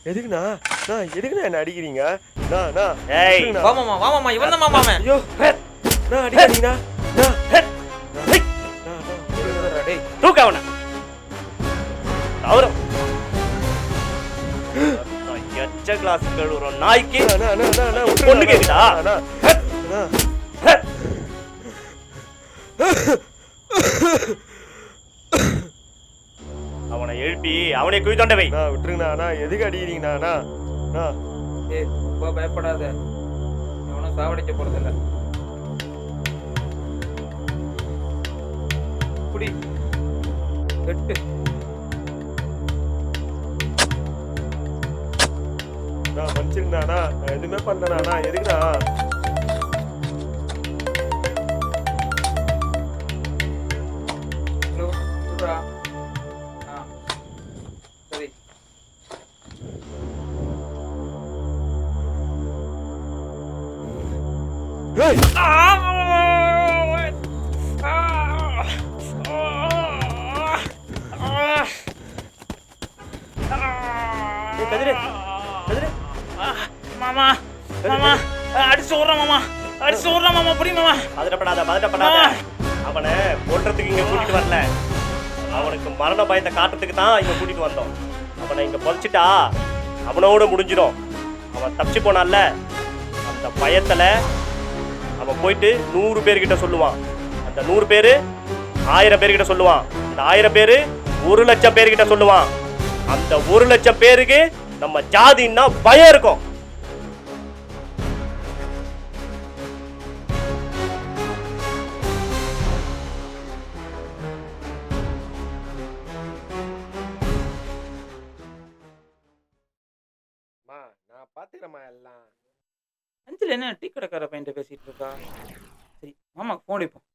எதுக்குண்ணா எதுக்குண்ணா என்ன அடிக்கிறீங்க? ஏய் வா மாமா இவன் தான் மாமா. ஐயோ அடிக்காதீங்கண்ணா. டேய் தூக்கு அவனை. அவரும் எச்ச கிளாஸ் கழுவுற நாய்க்கு பொண்ணு கேக்குதா? அவனை எழுப்பி அவனை குழி தோண்ட வை. விட்டுருங்கண்ணா. எதுக்கு அடிக்கிறீங்கண்ணா? ஏய் ரொம்ப பயப்படாத, இவனும் சாவடிக்க போறதில்ல. புடி வெட்டு. மன்னிச்சிருங்கண்ணா. நான் எதுவுமே பண்ணலண்ணா. எதுக்குண்ணா? சரி மாமா மாமா அடிச்சு ஓடுறான் மாமா, அடிச்சு ஓடுறான் மாமா. புடி மாமா. பதட்டப்படாத. அவனை போடுறதுக்கு இங்க கூட்டிட்டு வரல, அவனுக்கு மரண பயத்தை காட்டுறதுக்கு தான் இங்க கூட்டிட்டு வந்தோம். அவனை இங்க பொழிச்சிட்டா அவனோட முடிஞ்சிடும். அவன் தப்பிச்சு போனான்ல, அந்த பயத்துல அவன் போயிட்டு 100 பேர்கிட்ட சொல்லுவான். அந்த 100 பேரு 1000 பேர்கிட்ட சொல்லுவான். அந்த 1000 பேரு 1,00,000 பேர்கிட்ட சொல்லுவான். அந்த 1,00,000 பேருக்கு நம்ம ஜாதின்னா பயம் இருக்கும். நான் பாத்துக்கிறேம்மா எல்லாம். அஞ்சலி என்ன டீ கடைக்கார பையன்ட்ட பேசிட்டு இருக்கா? சரி மாமா போன் அடிப்போம்.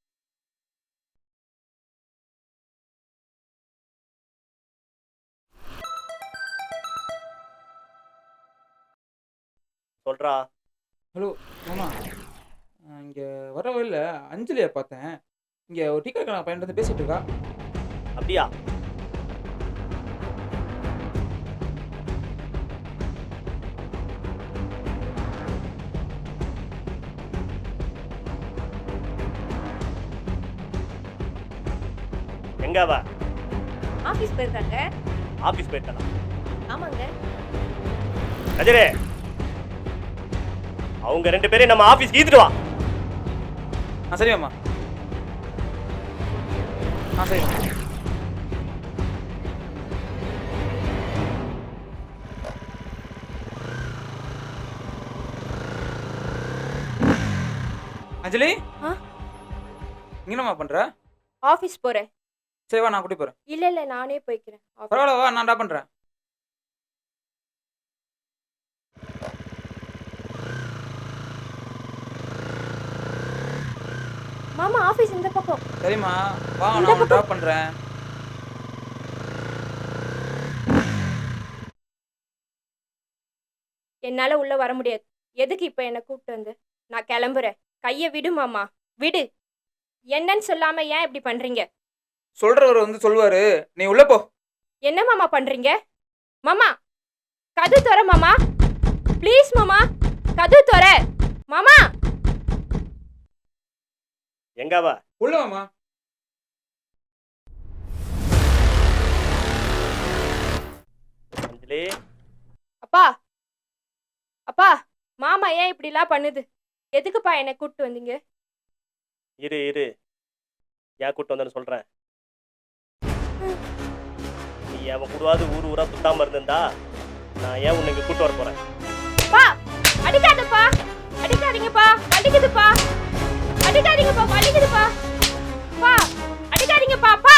சொல்றா. ஹலோ மாமா, இங்கே வரவே இல்லை, அஞ்சலியை பார்த்தேன். இங்கே ஒரு டீ கடைக்கார பையன்ட்ட வந்து பேசிட்டு இருக்கா. அப்படியா? எங்க அவ? ஆபீஸ் போயிருக்காங்க. ஆபீஸ் போயிட்டாளா? ஆமாங்க. கஜரே, அவங்க 2 பேரையும் நம்ம ஆபீஸ்க்கு ஈத்துட்டு வா. சரி மாமா. சரி அஞ்சலி, நீ என்னம்மா பண்ற? ஆபீஸ் போறேன். சரி வா, நான் கூட்டி போறேன். இல்ல நானே போய்க்கிறேன். பரவாயில்ல வா, நான் பண்றேன். மாமா ஆபீஸ் இந்த பக்கம். சரிம்மா வா, நான் டிராப் பண்றேன். என்னால உள்ள வர முடியாது. எதுக்கு இப்ப என்ன கூப்பிட்டு வந்து? நான் கிளம்புறேன். கைய விடு மாமா, விடு. என்னன்னு சொல்லாம ஏன் இப்படி பண்றீங்க? சொல்றவர் வந்து சொல்வாரு, நீ உள்ள போ. என்ன மாமா பண்றீங்க? மாமா கதவு தர மாமா, ப்ளீஸ் மாமா, கதவு தர மாமா. எங்க அவ? உள்ள மாமா. அஞ்சலி. அப்பா அப்பா, மாமா ஏன் இப்படிலாம் பண்ணுது? எதுக்குப்பா என்னை கூப்பிட்டு வந்தீங்க? இரு ஏன் கூட்டு வந்தேன்னு சொல்றேன். நீ அவன் கூடவாது ஊரா சுத்தாம இருந்திருந்தா நான் ஏன் உன்னை இங்க கூட்டு வர போறேன்? பா அடிக்காதப்பா, அடிக்காதீங்கப்பா, வலிக்குதுப்பா, அடிக்காதீங்கப்பா, வலிக்குதுப்பா, பா அடிக்காதீங்கப்பா, பா.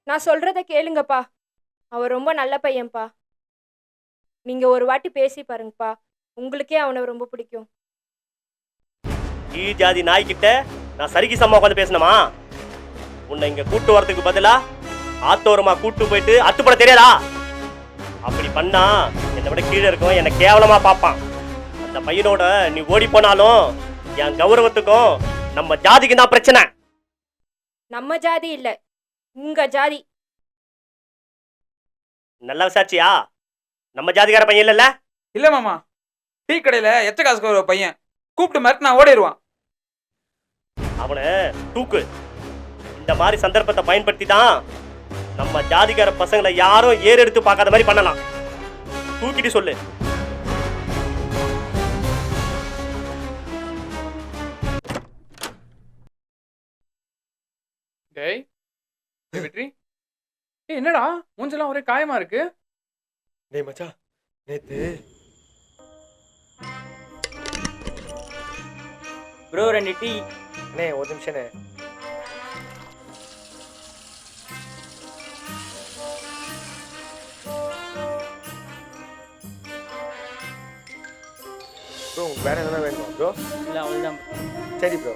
நான் சொல்றத கேளுங்கப்பா. அவன் ரொம்ப நல்ல பையன்ப்பா. நீங்க ஒரு வாட்டி பேசி பாருங்கப்பா, உங்களுக்கே அவனை ரொம்ப பிடிக்கும். ஈ ஜாதி நாய்கிட்ட நான் சரிக்கு சம்மா உட்காந்து பேசணுமா? உன்னை இங்க கூட்டு வரதுக்கு பதிலா ஆத்தோரமா கூட்டு போயிட்டு அத்துப்பட தெரியாதா? அப்படி பண்ணா என்னை விட கீழே இருக்கும், என்னை கேவலமா பார்ப்பான். அந்த பையனோட நீ ஓடி போனாலும் என் கௌரவத்துக்கும் நம்ம ஜாதிக்கு தான் பிரச்சனை. நம்ம ஜாதி இல்ல, உங்க ஜாதி. நல்லா விசாரிச்சியா? நம்ம ஜாதிகார பையன் இல்லைல்ல? இல்லை மாமா, டீ கடையில் எச்ச காசுக்கு ஒரு பையன் கூப்பிட்டு மாதிரி நான் ஓடிடுவான். அவனை தூக்கு. இந்த மாதிரி சந்தர்ப்பத்தை பயன்படுத்தி தான் நம்ம ஜாதிகார பசங்களை யாரும் ஏறெடுத்து பார்க்காத மாதிரி பண்ணலாம். தூக்கிட்டு சொல்லு. டேய் வெற்றி, என்னடா மூஞ்செல்லாம் ஒரே காயமா இருக்கு? டேய் மச்சான், நேத்து ப்ரோ 2 டீ. அண்ணே ஒரு நிமிஷம்ண்ணே. ப்ரோ உங்களுக்கு வேற எதனா வேணுமா ப்ரோ? இல்லை அவ்வளோதான். சரி ப்ரோ.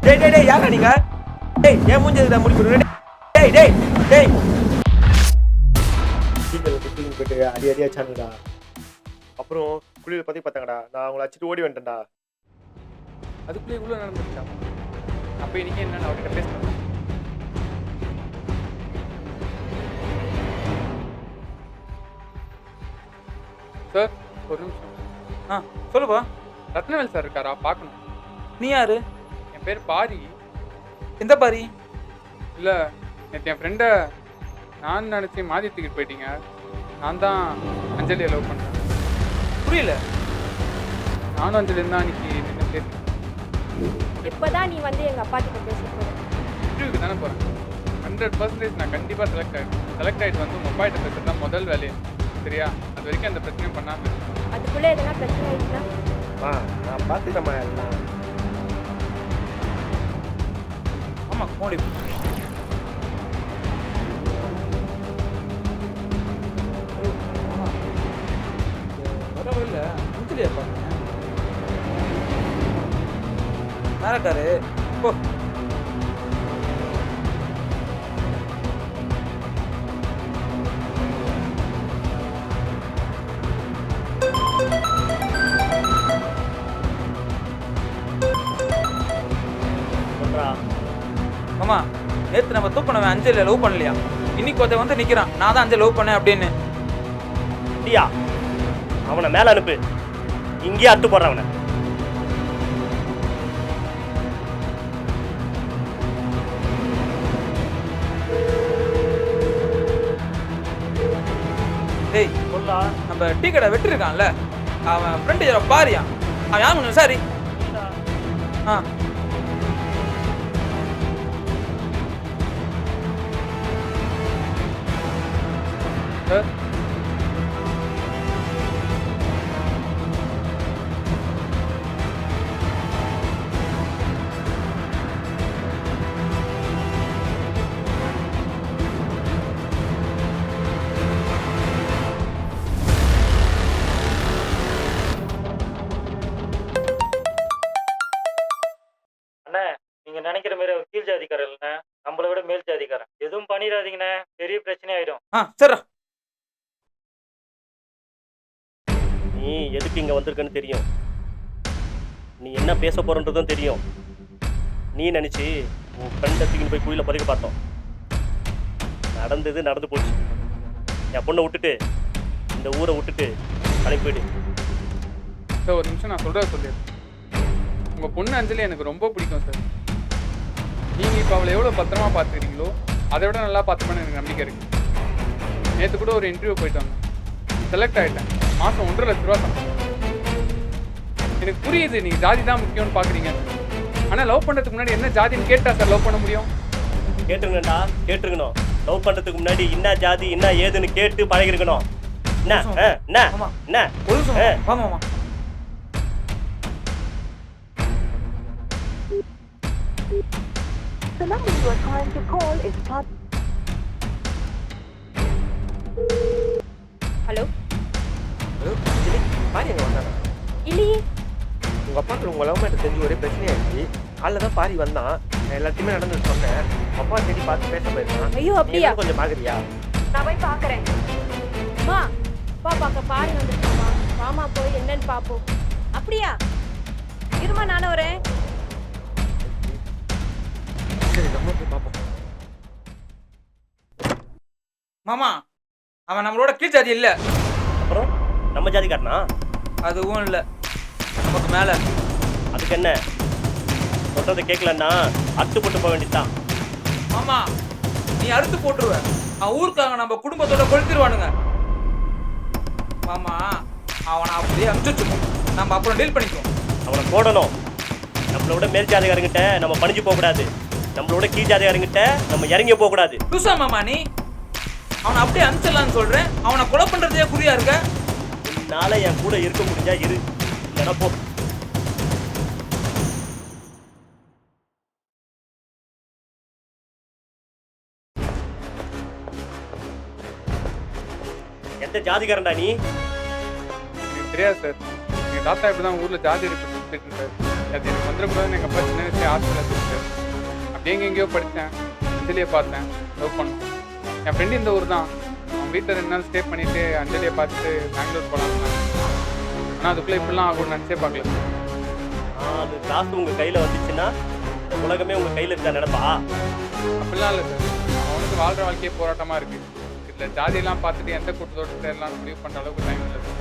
டேய் டேய் டேய், யாரா நீங்க? டேய் ஏன் மூஞ்சதுடா முடி போடுற? டேய் டேய் டேய். டீக்கல்ல டிப்பிங் போயிட்டு அடி அடியா சானுடா. அப்புறம் குளியல் பத்தி பார்த்தாங்கடா. நான் அவங்கள அடிச்சுட்டு ஓடி வந்துட்டேன்டா. அதுக்குள்ளே இவ்வளோ நடந்துருச்சா? அப்போ இன்னைக்கு என்னன்னு அவர்கிட்ட பேசணும். சார் ஒரு நிமிஷம். சொல்லுப்பா. ரத்னவேல் சார் இருக்காரா? பார்க்கணும். நீ யாரு? என் பேர் பாரி. எந்த பாரி? இல்லை, நேற்று என் ஃப்ரெண்டை நான் நினச்சி மாதி தூக்கிட்டு போயிட்டீங்க. நான் தான் அஞ்சலியை லவ் பண்ணேன். புரியல. நானும் அஞ்சலியும் தான் அன்றைக்கி நின்று பேசினேன். இப்போதான் நீ வந்து எங்கள் அப்பா கிட்ட பேச போகிற. இன்டர்வியூக்கு தானே போகிறேன். 100% நான் கண்டிப்பாக செலக்ட் ஆகிட்டு வந்து உங்கள் அப்பாகிட்ட பேசுகிறது தான் முதல் வேலையை. சரியா? அது வரைக்கும் அந்த பிரச்சனையும் பண்ணாமல். அதுக்குள்ளே எதனா பிரச்சனை ஆயிடுச்சுன்னா? நான் பார்த்துட்டேம்மா எல்லாம். ஆமாம் கோடி. வரவே இல்லை. அஞ்சலியா பார்த்தேன். மேலக்காரு போ. மாமா, நேற்று நம்ம தூக்கினவன் அஞ்சலியை லவ் பண்ணலையா? இன்னைக்கு ஒருத்தன் வந்து நிற்கிறான், நான் தான் அஞ்சலி லவ் பண்ணேன் அப்படின்னு. டியா, அவனை மேல அனுப்பு. இங்கேயே அத்து போடுற அவனை. டேய் சொல்லா, நம்ம டீ கடை வெட்டிருக்கான்ல, அவன் ஃப்ரெண்டு யாரோ பாரியா, அவன் யாரும் கொஞ்சம் விசாரி. ஆ சார் அண்ணே, நீங்க நினைக்கிற மாதிரி அவர் கீழ் ஜாதிக்காரர் இல்லைண்ணே, நம்மளை விட மேல் ஜாதிக்காரன். எதுவும் பண்ணிடாதீங்கண்ணே, பெரிய பிரச்சனை ஆயிடும். சரிடா. நீ எதுக்கு இங்க வந்திருக்கன்னு தெரியும். நீ என்ன பேச போறன்றதும் தெரியும். நீ நினைச்சு உன் ஃப்ரெண்டை தூக்கின்னு போய் குழியில பதுக்க பார்த்தோம். நடந்தது நடந்து போச்சு. என் பொண்ணை விட்டுட்டு, இந்த ஊரை விட்டுட்டு கிளம்பி போயிடு. சார் ஒரு நிமிஷம், நான் சொல்கிறத சொல்லிடுறேன். உங்கள் பொண்ணு அஞ்சலி எனக்கு ரொம்ப பிடிக்கும் சார். நீங்கள் இப்போ அவளை எவ்வளோ பத்திரமா பார்த்துக்கிறீங்களோ அதை விட நல்லா பார்த்துப்பேன்னு எனக்கு நம்பிக்கை இருக்குது. நேற்று கூட ஒரு இன்டர்வியூ போயிட்டு வந்தேன், செலக்ட் ஆகிட்டேன். மாதம் 1.5 லட்ச ரூபா சம்பளம். எனக்கு புரியுது நீங்கள் ஜாதி தான் முக்கியம்னு பார்க்குறீங்க. ஆனால் லவ் பண்ணுறதுக்கு முன்னாடி என்ன ஜாதின்னு கேட்டா சார் லவ் பண்ண முடியும்? கேட்டுருங்கடா, கேட்டுருக்கணும். லவ் பண்றதுக்கு முன்னாடி என்ன ஜாதி என்ன ஏதுன்னு கேட்டு பழகிருக்கணும். என்ன என்ன மாமா என்ன ஒரு நிமிஷம் வா மாமா. The number you are trying to call is not. Hello hello Anjali, Pari அங்கே வந்தானா? இல்லையே. உங்கள் அப்பாவுக்கு உங்கள் லவ் மேட்டர் தெரிஞ்சு ஒரே பிரச்சனையாச்சு. காலைல தான் பாரி வந்தான். நான் எல்லாத்தையுமே நடந்து சொன்னேன். அப்பா தேடி பார்த்து பேச போயிருக்கான். ஐயோ அப்படியா? கொஞ்சம் பார்க்குறியா? நான் போய் பார்க்குறேன். அம்மா அப்பா பார்க்க பாரி வந்துருக்கோம்மா. மாமா போய் என்னன்னு பார்ப்போம். அப்படியா? இருமா நானும் வரேன். சரி நம்ம போய் பார்ப்போம். மாமா அவன் நம்மளோட கீழ் ஜாதி இல்ல. அப்புறம் நம்ம ஜாதிக்காரனா? அதுவும் இல்ல, நமக்கு மேல. அதுக்கு என்ன சொல்றதை கேட்கலன்னா அத்து போட்டு போக வேண்டியதுதான். மாமா நீ அறுத்து போட்டுருவ. அவன் ஊருக்காக நம்ம குடும்பத்தோட கொளுத்திடுவானுங்க. மாமா அவனை அப்படியே அனுப்பிச்சுக்கோ, நம்ம அப்புறம் டீல் பண்ணிக்குவோம். அவனை போடணும். நம்மளோட மேல் ஜாதிகாரங்கிட்ட நம்ம பணிஞ்சு போகக்கூடாது. நம்மளோட கீழ் ஜாதிகாரங்கிட்ட நம்ம இறங்கி போகக்கூடாது. புதுசா மாமா நீ அவனை அப்படியே அனுப்பிச்சிடலான்னு சொல்றேன். அவனை கொலை பண்றதே குறியா இருக்க. என்னால என் கூட இருக்க முடிஞ்சா இரு, இல்லைன்னா போ. எந்த ஜாதிகாரன்டா நீ? எனக்கு தெரியாது சார். எங்கள் தாத்தா இப்படி தான் ஊரில் ஜாதி இருக்கு சார். அது எனக்கு வந்துடக்கூடாதுன்னு எங்கள் அப்பா சின்ன வயசுல ஹாஸ்பிட்டலில் இருக்கு. அப்படியே எங்கேயோ படித்தேன், அஞ்சலியை பார்த்தேன், லவ் பண்ணேன். என் ஃப்ரெண்டு இந்த ஊர் தான். அவன் வீட்டில் 2 நாள் ஸ்டே பண்ணிவிட்டு அஞ்சலியை பார்த்துட்டு பெங்களூர் போகலான்னு. ஆனால் அதுக்குள்ளே இப்படிலாம் ஆகும்னு நினச்சே பார்க்கல. அது காசு உங்க கையில வந்துச்சுன்னா இந்த உலகமே உங்க கையில இருக்கா நினைப்பா? அப்படிலாம் இல்லை சார். அவனுக்கு வாழ்கிற வாழ்க்கையே போராட்டமாக இருக்குது. இதில் ஜாதியெல்லாம் பார்த்துட்டு எந்த கூட்டத்தோடு சேரலாம்னு முடிவு பண்ணுற அளவுக்கு டைம் இல்லை சார்.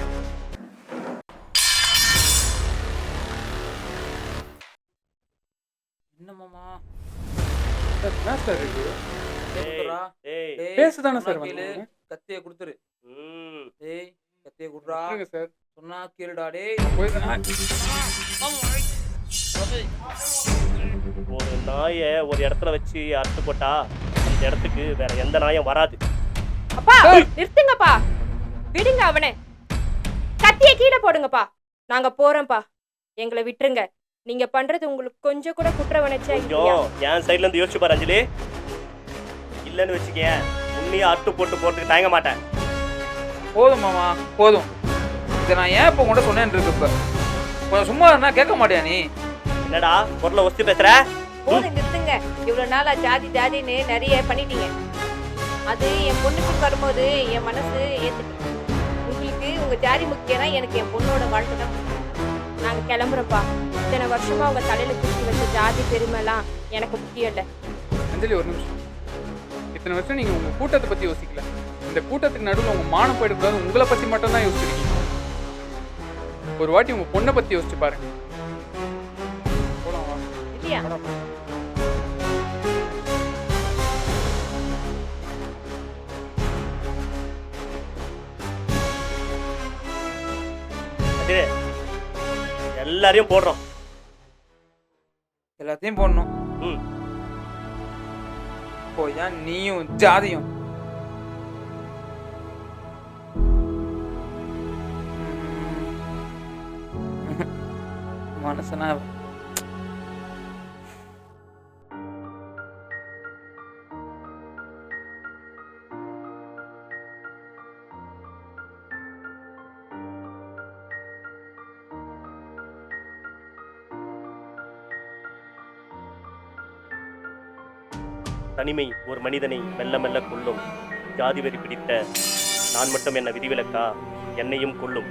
என்ன மாமா சார் என்ன சார் இருக்கு? கேக்குறா? ஏய், டேய், பேசுதானே சார் சொன்னா கேளு. வந்தீங்க? கத்தியை கொடுத்துரு. ம், டேய் கத்தியை குடுறா. சொல்லுங்க சார். சொன்னா கேளுடா. டேய் போய் ஒரு நாயை ஒரு இடத்துல வச்சு அறுத்து போட்டா அந்த இடத்துக்கு வேற எந்த நாயும் வராது. அப்பா நிறுத்துங்கப்பா, விடுங்க அவனை. கத்திய கீழே போடுங்கப்பா. நாங்க போறோம்ப்பா, எங்களை விட்டுருங்க. நீங்க பண்றது உங்களுக்கு கொஞ்சம் கூட குற்ற உணர்ச்சியா இல்லையா? கொஞ்சம் என் சைட்ல இருந்து யோசிச்சு பாரு அஞ்சலி. இல்லைன்னு வச்சுக்கேன், உன்னையும் அறுத்து போட்டு போறதுக்கு தயங்க மாட்டேன். போதும் மாமா போதும். இதை நான் ஏன் இப்போ கூட சொன்னேன் இருக்கு. இப்ப கொஞ்சம் சும்மா இருந்தா கேட்க மாட்டியா நீ? என்னடா பொருளை ஒஸ்தி பேசுற? போதும் நிறுத்துங்க. இவ்வளவு நாளா ஜாதி ஜாதின்னு நிறைய பண்ணிட்டீங்க. அது என் பொண்ணுக்கு வரும்போது என் மனசு ஏத்துட்டு. உங்களுக்கு உங்க ஜாதி முக்கியம்னா எனக்கு என் பொண்ணோட வாழ்க்கை தான் முக்கியம். நாங்க கிளம்புறோம்ப்பா. இத்தனை வருஷமா உங்க தலையில தூக்கி வச்ச ஜாதி பெருமைலாம் எனக்கு முக்கியம் இல்லை. அஞ்சலி ஒரு நிமிஷம். இத்தனை வருஷம் நீங்கள் உங்கள் கூட்டத்தை பற்றி யோசிக்கல. இந்த கூட்டத்துக்கு நடுவில் உங்கள் மானம் போயிடக்கூடாது, உங்களை பற்றி மட்டும்தான் யோசிச்சிருக்கீங்க. ஒரு வாட்டி உங்கள் பொண்ணை பற்றி யோசிச்சு பாருங்க. போலாம் வா. இல்லையா? அஞ்சலி, எல்லாரையும் போடுறோம். எல்லாத்தையும் போடணும். ம், போய் ஏன் நீயும் ஜாதியும் மனசனா தனிமை ஒரு மனிதனை மெல்ல மெல்ல கொல்லும். ஜாதி வெறி பிடித்த நான் மட்டும் என்ன விதிவிலக்கா? என்னையும் கொல்லும்.